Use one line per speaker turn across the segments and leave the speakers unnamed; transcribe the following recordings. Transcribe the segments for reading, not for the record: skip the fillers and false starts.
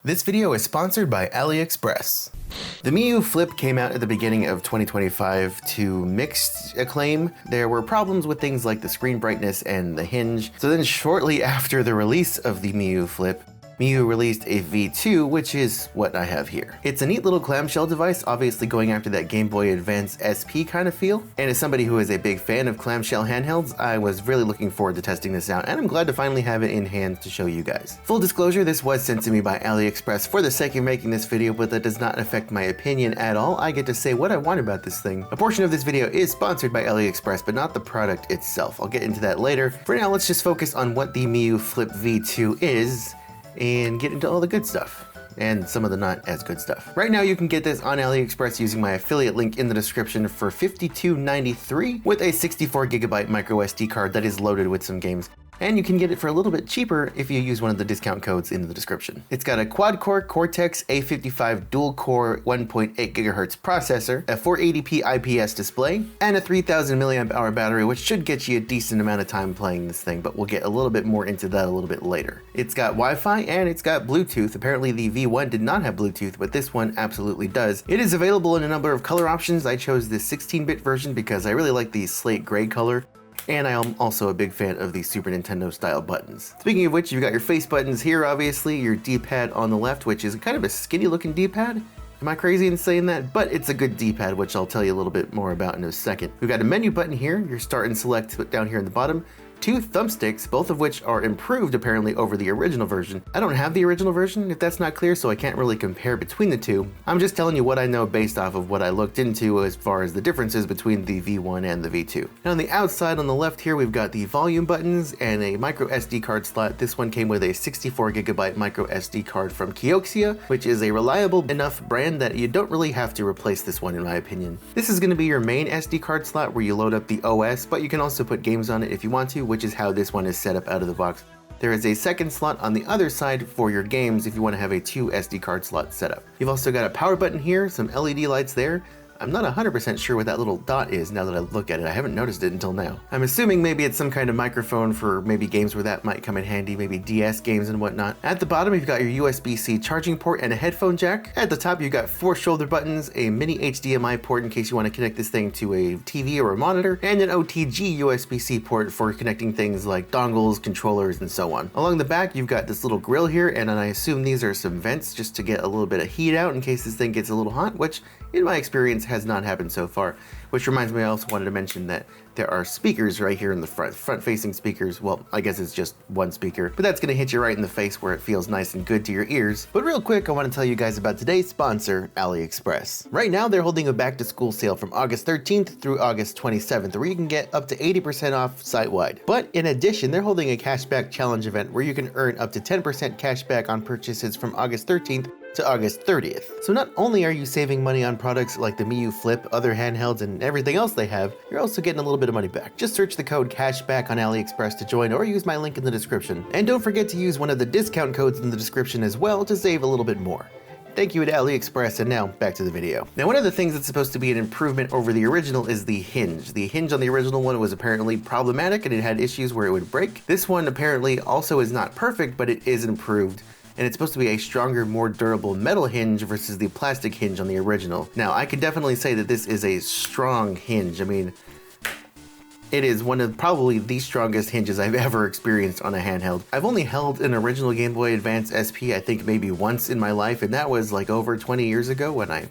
This video is sponsored by AliExpress. The Miyoo Flip came out at the beginning of 2025 to mixed acclaim. There were problems with things like the screen brightness and the hinge. So then shortly after the release of the Miyoo Flip, Miyoo released a V2, which is what I have here. It's a neat little clamshell device, obviously going after that Game Boy Advance SP kind of feel. And as somebody who is a big fan of clamshell handhelds, I was really looking forward to testing this out, and I'm glad to finally have it in hand to show you guys. Full disclosure, this was sent to me by AliExpress for the sake of making this video, but that does not affect my opinion at all. I get to say what I want about this thing. A portion of this video is sponsored by AliExpress, but not the product itself. I'll get into that later. For now, let's just focus on what the Miyoo Flip V2 is, and get into all the good stuff and some of the not as good stuff. Right now you can get this on AliExpress using my affiliate link in the description for $52.93 with a 64GB micro SD card that is loaded with some games. And you can get it for a little bit cheaper if you use one of the discount codes in the description. It's got a quad-core Cortex A55 dual-core 1.8 GHz processor, a 480p IPS display, and a 3000 mAh battery, which should get you a decent amount of time playing this thing, but we'll get a little bit more into that a little bit later. It's got Wi-Fi and it's got Bluetooth. Apparently the V1 did not have Bluetooth, but this one absolutely does. It is available in a number of color options. I chose the 16-bit version because I really like the slate gray color. And I am also a big fan of the Super Nintendo style buttons. Speaking of which, you've got your face buttons here, obviously, your D-pad on the left, which is kind of a skinny looking D-pad. Am I crazy in saying that? But it's a good D-pad, which I'll tell you a little bit more about in a second. We've got a menu button here, your start and select down here in the bottom. Two thumbsticks, both of which are improved apparently over the original version. I don't have the original version, if that's not clear, so I can't really compare between the two. I'm just telling you what I know based off of what I looked into as far as the differences between the V1 and the V2. And on the outside on the left here, we've got the volume buttons and a micro SD card slot. This one came with a 64GB micro SD card from Kioxia, which is a reliable enough brand that you don't really have to replace this one in my opinion. This is going to be your main SD card slot where you load up the OS, but you can also put games on it if you want to, which is how this one is set up out of the box. There is a second slot on the other side for your games if you want to have a 2 SD card slot set up. You've also got a power button here, some LED lights there. I'm not 100% sure what that little dot is now that I look at it. I haven't noticed it until now. I'm assuming maybe it's some kind of microphone for maybe games where that might come in handy, maybe DS games and whatnot. At the bottom, you've got your USB-C charging port and a headphone jack. At the top, you've got 4 shoulder buttons, a mini HDMI port in case you want to connect this thing to a TV or a monitor, and an OTG USB-C port for connecting things like dongles, controllers, and so on. Along the back, you've got this little grill here, and I assume these are some vents just to get a little bit of heat out in case this thing gets a little hot, which in my experience has not happened so far. Which reminds me, I also wanted to mention that there are speakers right here in the front-facing speakers. Well, I guess it's just one speaker, but that's gonna hit you right in the face where it feels nice and good to your ears. But real quick, I wanna tell you guys about today's sponsor, AliExpress. Right now, they're holding a back-to-school sale from August 13th through August 27th, where you can get up to 80% off site-wide. But in addition, they're holding a cashback challenge event where you can earn up to 10% cashback on purchases from August 13th to August 30th. So not only are you saving money on products like the Miyoo Flip, other handhelds, and everything else they have, you're also getting a little bit of money back. Just search the code CASHBACK on AliExpress to join or use my link in the description. And don't forget to use one of the discount codes in the description as well to save a little bit more. Thank you to AliExpress, and now back to the video. Now, one of the things that's supposed to be an improvement over the original is the hinge. The hinge on the original one was apparently problematic and it had issues where it would break. This one apparently also is not perfect, but it is improved. And it's supposed to be a stronger, more durable metal hinge versus the plastic hinge on the original. Now, I could definitely say that this is a strong hinge. I mean, it is one of probably the strongest hinges I've ever experienced on a handheld. I've only held an original Game Boy Advance SP, I think maybe once in my life, and that was like over 20 years ago when I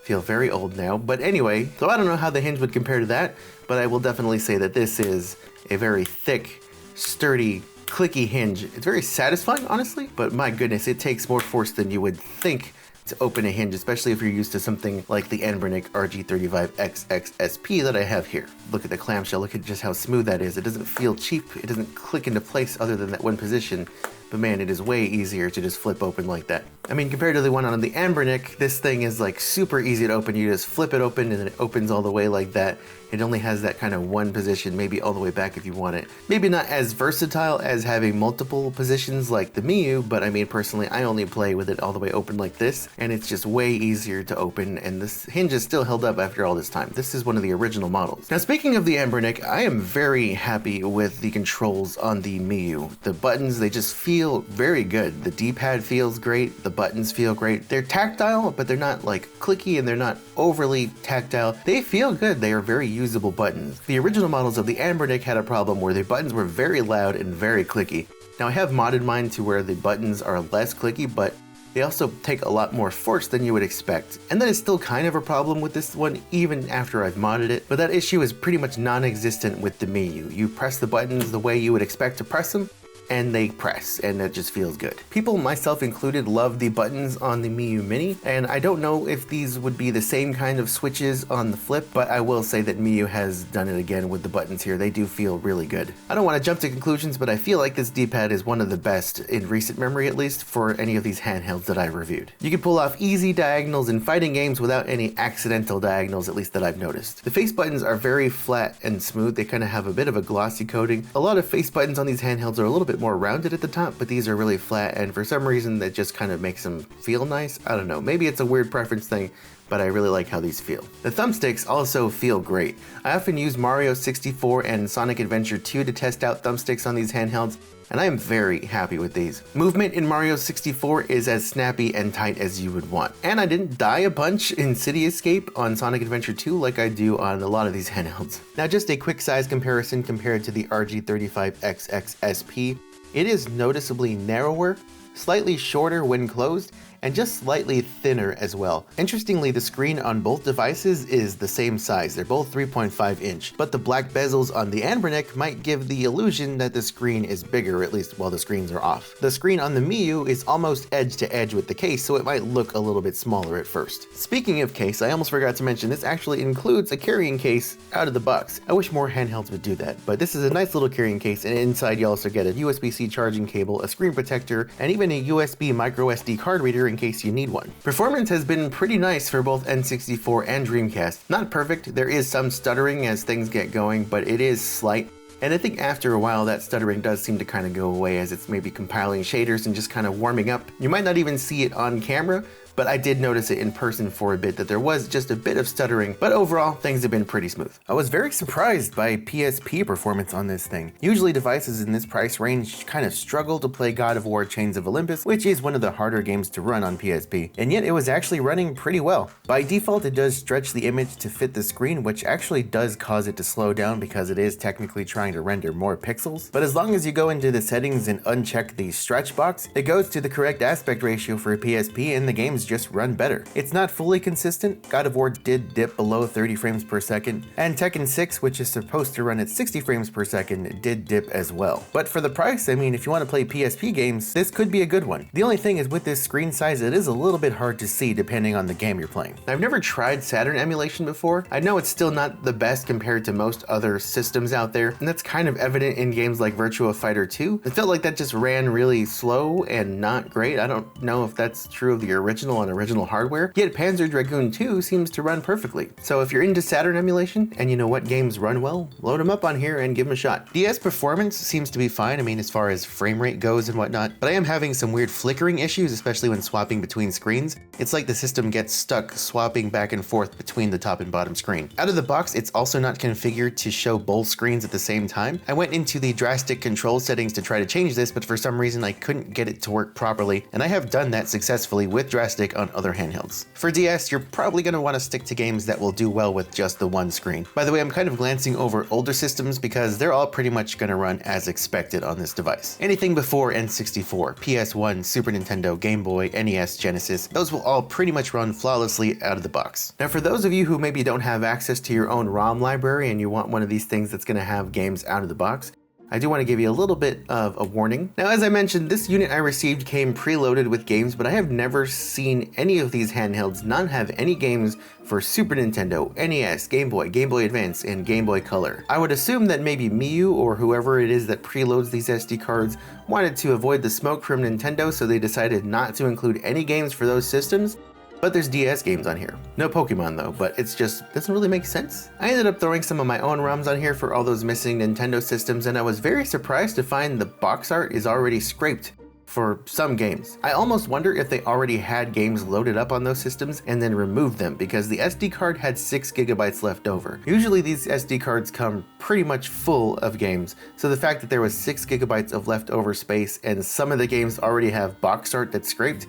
feel very old now. But anyway, so I don't know how the hinge would compare to that, but I will definitely say that this is a very thick, sturdy, clicky hinge. It's very satisfying, honestly, but my goodness, it takes more force than you would think to open a hinge, especially if you're used to something like the Anbernic RG 35XX SP that I have here. Look at the clamshell, look at just how smooth that is. It doesn't feel cheap, it doesn't click into place other than that one position, but man, it is way easier to just flip open like that. I mean, compared to the one on the Anbernic, this thing is like super easy to open. You just flip it open and then it opens all the way like that. It only has that kind of one position, maybe all the way back if you want it. Maybe not as versatile as having multiple positions like the Miyoo, but I mean, personally, I only play with it all the way open like this, and it's just way easier to open, and this hinge is still held up after all this time. This is one of the original models. Now, speaking of the Anbernic, I am very happy with the controls on the Miyoo. The buttons, they just feel feel very good. The D-pad feels great, the buttons feel great. They're tactile, but they're not like clicky and they're not overly tactile. They feel good, they are very usable buttons. The original models of the Anbernic had a problem where the buttons were very loud and very clicky. Now I have modded mine to where the buttons are less clicky, but they also take a lot more force than you would expect. And that is still kind of a problem with this one, even after I've modded it. But that issue is pretty much non-existent with the Miyoo. You press the buttons the way you would expect to press them, and they press, and it just feels good. People, myself included, love the buttons on the Miyoo Mini, and I don't know if these would be the same kind of switches on the Flip, but I will say that Miyoo has done it again with the buttons here. They do feel really good. I don't want to jump to conclusions, but I feel like this D-pad is one of the best, in recent memory at least, for any of these handhelds that I've reviewed. You can pull off easy diagonals in fighting games without any accidental diagonals, at least that I've noticed. The face buttons are very flat and smooth. They kind of have a bit of a glossy coating. A lot of face buttons on these handhelds are a little bit more rounded at the top, but these are really flat, and for some reason that just kind of makes them feel nice. I don't know, maybe it's a weird preference thing, but I really like how these feel. The thumbsticks also feel great. I often use Mario 64 and Sonic Adventure 2 to test out thumbsticks on these handhelds, and I am very happy with these. Movement in Mario 64 is as snappy and tight as you would want. And I didn't die a bunch in City Escape on Sonic Adventure 2 like I do on a lot of these handhelds. Now just a quick size comparison compared to the RG35XX SP. It is noticeably narrower, slightly shorter when closed, and just slightly thinner as well. Interestingly, the screen on both devices is the same size. They're both 3.5 inch, but the black bezels on the Anbernic might give the illusion that the screen is bigger, at least while the screens are off. The screen on the Miyoo is almost edge to edge with the case, so it might look a little bit smaller at first. Speaking of case, I almost forgot to mention this actually includes a carrying case out of the box. I wish more handhelds would do that, but this is a nice little carrying case, and inside you also get a USB-C charging cable, a screen protector, and even a USB micro SD card reader in case you need one. Performance has been pretty nice for both N64 and Dreamcast. Not perfect, there is some stuttering as things get going, but it is slight. And I think after a while that stuttering does seem to kind of go away as it's maybe compiling shaders and just kind of warming up. You might not even see it on camera, but I did notice it in person for a bit that there was just a bit of stuttering, but overall things have been pretty smooth. I was very surprised by PSP performance on this thing. Usually devices in this price range kind of struggle to play God of War Chains of Olympus, which is one of the harder games to run on PSP, and yet it was actually running pretty well. By default it does stretch the image to fit the screen, which actually does cause it to slow down because it is technically trying to render more pixels, but as long as you go into the settings and uncheck the stretch box, it goes to the correct aspect ratio for a PSP and the game's just run better. It's not fully consistent. God of War did dip below 30 frames per second, and Tekken 6, which is supposed to run at 60 frames per second, did dip as well. But for the price, I mean, if you want to play PSP games, this could be a good one. The only thing is with this screen size, it is a little bit hard to see depending on the game you're playing. I've never tried Saturn emulation before. I know it's still not the best compared to most other systems out there, and that's kind of evident in games like Virtua Fighter 2. It felt like that just ran really slow and not great. I don't know if that's true of the original on original hardware, yet Panzer Dragoon 2 seems to run perfectly. So if you're into Saturn emulation and you know what games run well, load them up on here and give them a shot. DS performance seems to be fine, I mean as far as frame rate goes and whatnot, but I am having some weird flickering issues, especially when swapping between screens. It's like the system gets stuck swapping back and forth between the top and bottom screen. Out of the box, it's also not configured to show both screens at the same time. I went into the drastic control settings to try to change this, but for some reason I couldn't get it to work properly, and I have done that successfully with drastic on other handhelds. For DS, you're probably going to want to stick to games that will do well with just the one screen. By the way, I'm kind of glancing over older systems because they're all pretty much going to run as expected on this device. Anything before N64, PS1, Super Nintendo, Game Boy, NES, Genesis, those will all pretty much run flawlessly out of the box. Now for those of you who maybe don't have access to your own ROM library and you want one of these things that's going to have games out of the box, I do want to give you a little bit of a warning. Now, as I mentioned, this unit I received came preloaded with games, but I have never seen any of these handhelds not have any games for Super Nintendo, NES, Game Boy, Game Boy Advance, and Game Boy Color. I would assume that maybe Miyoo or whoever it is that preloads these SD cards wanted to avoid the smoke from Nintendo, so they decided not to include any games for those systems. But there's DS games on here. No Pokemon though, but it's just doesn't really make sense. I ended up throwing some of my own ROMs on here for all those missing Nintendo systems, and I was very surprised to find the box art is already scraped. for some games. I almost wonder if they already had games loaded up on those systems and then removed them, because the SD card had 6 gigabytes left over. Usually these SD cards come pretty much full of games, so the fact that there was 6 gigabytes of leftover space and some of the games already have box art that's scraped,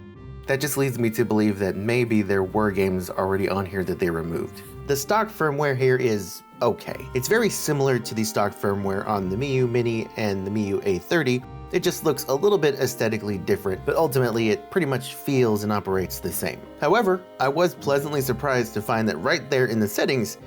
that just leads me to believe that maybe there were games already on here that they removed. The stock firmware here is okay. It's very similar to the stock firmware on the Miyoo Mini and the Miyoo A30. It just looks a little bit aesthetically different, but ultimately it pretty much feels and operates the same. However, I was pleasantly surprised to find that right there in the settings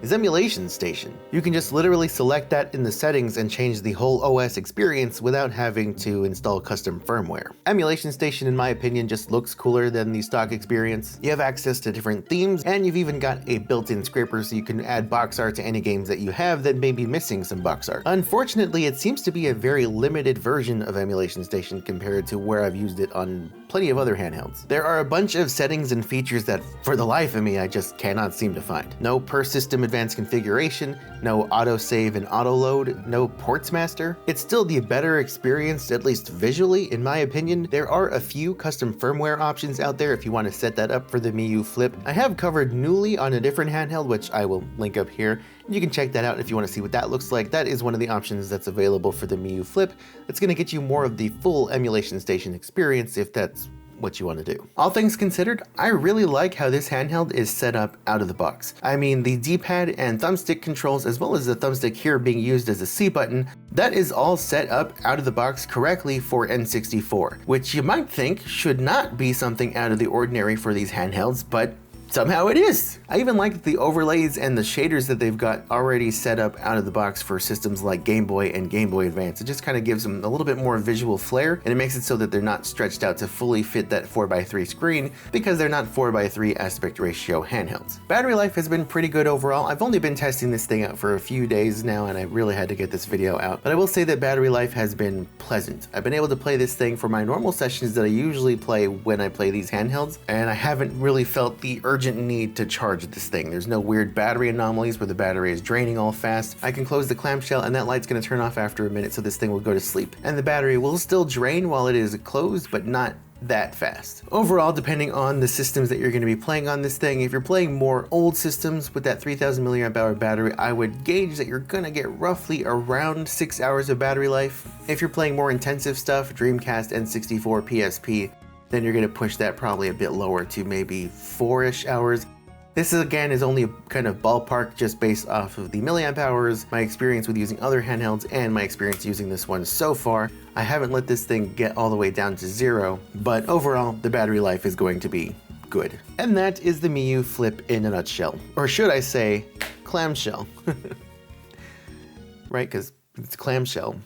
is Emulation Station. You can just literally select that in the settings and change the whole OS experience without having to install custom firmware. Emulation Station, in my opinion, just looks cooler than the stock experience. You have access to different themes, and you've even got a built-in scraper so you can add box art to any games that you have that may be missing some box art. Unfortunately, it seems to be a very limited version of Emulation Station compared to where I've used it on plenty of other handhelds. There are a bunch of settings and features that, for the life of me, I just cannot seem to find. No per system advanced configuration, no autosave and autoload, no ports master. It's still the better experience, at least visually, in my opinion. There are a few custom firmware options out there if you want to set that up for the Miyoo Flip. I have covered Newly on a different handheld, which I will link up here. You can check that out if you want to see what that looks like. That is one of the options that's available for the Miyoo Flip. That's going to get you more of the full Emulation Station experience if that's what you want to do. All things considered, I really like how this handheld is set up out of the box. I mean, the D-pad and thumbstick controls, as well as the thumbstick here being used as a C button, that is all set up out of the box correctly for N64, which you might think should not be something out of the ordinary for these handhelds, but somehow it is. I even like the overlays and the shaders that they've got already set up out of the box for systems like Game Boy and Game Boy Advance. It just kind of gives them a little bit more visual flair, and it makes it so that they're not stretched out to fully fit that 4:3 screen because they're not 4:3 aspect ratio handhelds. Battery life has been pretty good overall. I've only been testing this thing out for a few days now, and I really had to get this video out, but I will say that battery life has been pleasant. I've been able to play this thing for my normal sessions that I usually play when I play these handhelds, and I haven't really felt the urgent need to charge this thing. There's no weird battery anomalies where the battery is draining all fast. I can close the clamshell and that light's going to turn off after a minute, so this thing will go to sleep. And the battery will still drain while it is closed, but not that fast. Overall, depending on the systems that you're going to be playing on this thing, if you're playing more old systems with that 3000 milliamp hour battery, I would gauge that you're going to get roughly around 6 hours of battery life. If you're playing more intensive stuff, Dreamcast, N64, PSP, then you're going to push that probably a bit lower to maybe 4-ish hours. This again is only a kind of ballpark just based off of the milliamp hours, my experience with using other handhelds, and my experience using this one so far. I haven't let this thing get all the way down to 0, but overall the battery life is going to be good. And that is the Miyoo Flip in a nutshell. Or should I say, clamshell. Right, because it's clamshell.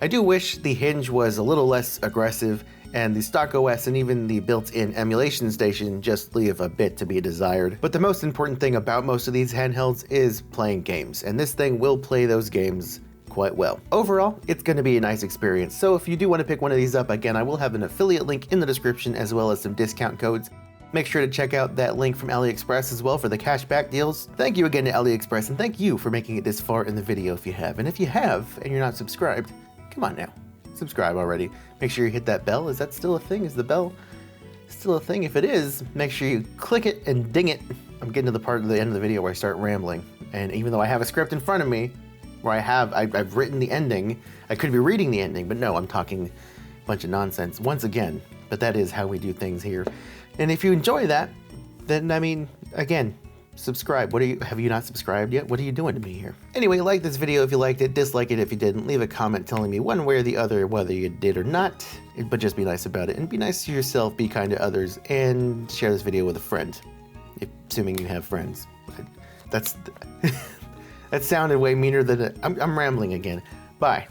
I do wish the hinge was a little less aggressive, and the stock OS and even the built-in emulation station just leave a bit to be desired. But the most important thing about most of these handhelds is playing games, and this thing will play those games quite well. Overall, it's going to be a nice experience, so if you do want to pick one of these up, again, I will have an affiliate link in the description as well as some discount codes. Make sure to check out that link from AliExpress as well for the cashback deals. Thank you again to AliExpress, and thank you for making it this far in the video if you have. And if you have, and you're not subscribed, come on now, subscribe already. Make sure you hit that bell. Is that still a thing? Is the bell still a thing? If it is, make sure you click it and ding it. I'm getting to the part of the end of the video where I start rambling. And even though I have a script in front of me, where I've written the ending, I could be reading the ending, but no, I'm talking a bunch of nonsense once again. But that is how we do things here. And if you enjoy that, then I mean, again, subscribe. Have you not subscribed yet? What are you doing to me here? Anyway, like this video if you liked it, dislike it if you didn't, leave a comment telling me one way or the other whether you did or not, but just be nice about it, and be nice to yourself, be kind to others, and share this video with a friend, assuming you have friends. That sounded way meaner than I'm rambling again. Bye.